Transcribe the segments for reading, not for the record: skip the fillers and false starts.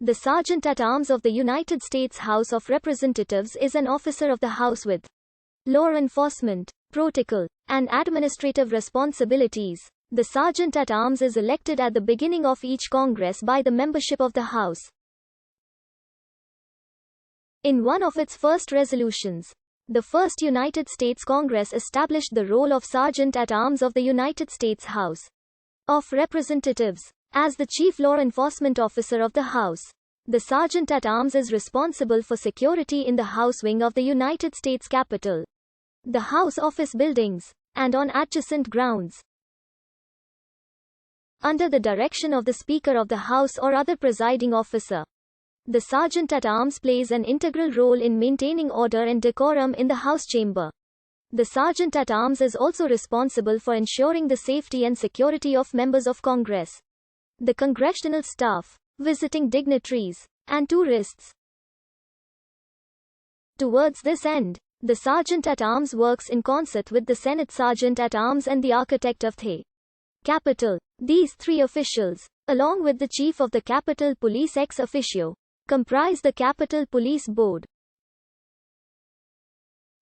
The Sergeant-at-Arms of the United States House of Representatives is an officer of the House with law enforcement, protocol, and administrative responsibilities. The Sergeant-at-Arms is elected at the beginning of each Congress by the membership of the House. In one of its first resolutions, the first United States Congress established the role of Sergeant-at-Arms of the United States House of Representatives as the chief law enforcement officer of the House. The Sergeant-at-Arms is responsible for security in the House wing of the United States Capitol, the House office buildings, and on adjacent grounds. Under the direction of the Speaker of the House or other presiding officer, the Sergeant-at-Arms plays an integral role in maintaining order and decorum in the House chamber. The Sergeant-at-Arms is also responsible for ensuring the safety and security of members of Congress, the congressional staff, visiting dignitaries, and tourists. Towards this end, the Sergeant-at-Arms works in concert with the Senate Sergeant-at-Arms and the Architect of the Capitol. These three officials, along with the Chief of the Capitol Police ex officio, comprise the Capitol Police Board.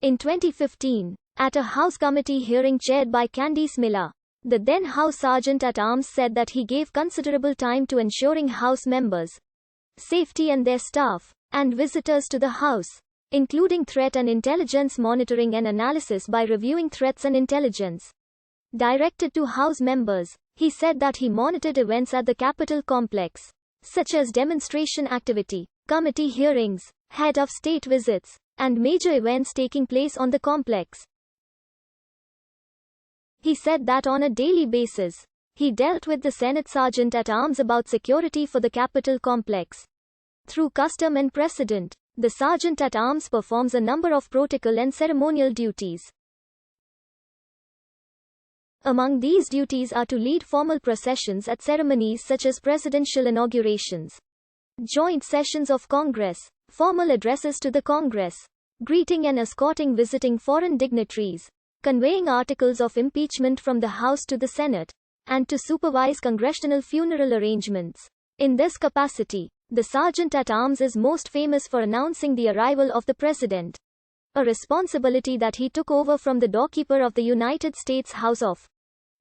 In 2015, at a House committee hearing chaired by Candice Miller, the then House Sergeant-at-Arms said that he gave considerable time to ensuring House members' safety and their staff, and visitors to the House, including threat and intelligence monitoring and analysis by reviewing threats and intelligence directed to House members. He said that he monitored events at the Capitol complex, such as demonstration activity, committee hearings, head of state visits, and major events taking place on the complex. He said that on a daily basis, he dealt with the Senate Sergeant-at-Arms about security for the Capitol complex. Through custom and precedent, the Sergeant-at-Arms performs a number of protocol and ceremonial duties. Among these duties are to lead formal processions at ceremonies such as presidential inaugurations, joint sessions of Congress, formal addresses to the Congress, greeting and escorting visiting foreign dignitaries, conveying articles of impeachment from the House to the Senate, and to supervise congressional funeral arrangements. In this capacity, the Sergeant-at-Arms is most famous for announcing the arrival of the President, a responsibility that he took over from the doorkeeper of the United States House of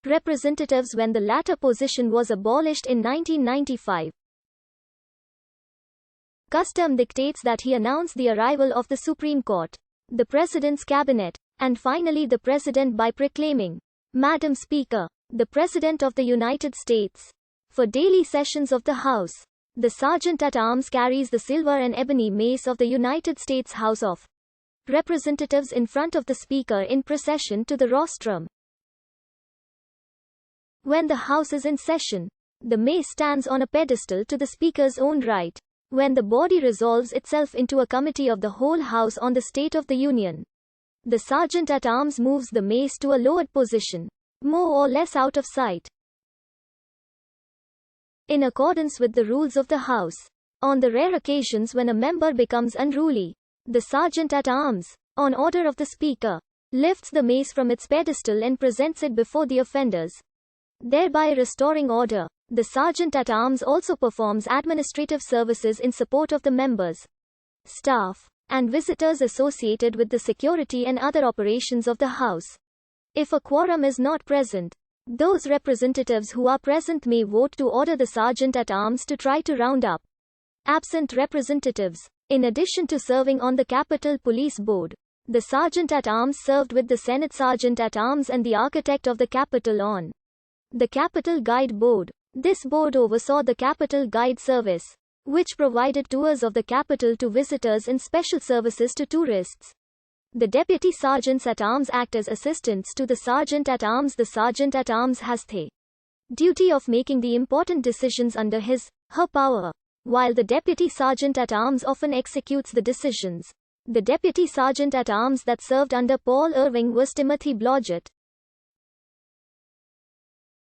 Representatives when the latter position was abolished in 1995. Custom dictates that he announce the arrival of the Supreme Court, the President's cabinet, and finally the President by proclaiming, "Madam Speaker, the President of the United States." For daily sessions of the House, the Sergeant-at-Arms carries the silver and ebony mace of the United States House of Representatives in front of the Speaker in procession to the rostrum. When the House is in session, the mace stands on a pedestal to the Speaker's own right. When the body resolves itself into a committee of the whole House on the State of the Union, the Sergeant-at-Arms moves the mace to a lowered position, more or less out of sight. In accordance with the rules of the House, on the rare occasions when a member becomes unruly, the Sergeant-at-Arms, on order of the Speaker, lifts the mace from its pedestal and presents it before the offenders, thereby restoring order. The Sergeant-at-Arms also performs administrative services in support of the members, staff, and visitors associated with the security and other operations of the House. If a quorum is not present, those representatives who are present may vote to order the Sergeant-at-Arms to try to round up absent representatives. In addition to serving on the Capitol Police Board, the Sergeant-at-Arms served with the Senate Sergeant-at-Arms and the Architect of the Capitol on the Capitol Guide Board. This board oversaw the Capitol Guide Service, which provided tours of the Capitol to visitors and special services to tourists. The Deputy Sergeants-at-Arms act as assistants to the Sergeant-at-Arms. The Sergeant-at-Arms has the duty of making the important decisions under her power, while the Deputy Sergeant-at-Arms often executes the decisions. The Deputy Sergeant-at-Arms that served under Paul Irving was Timothy Blodgett.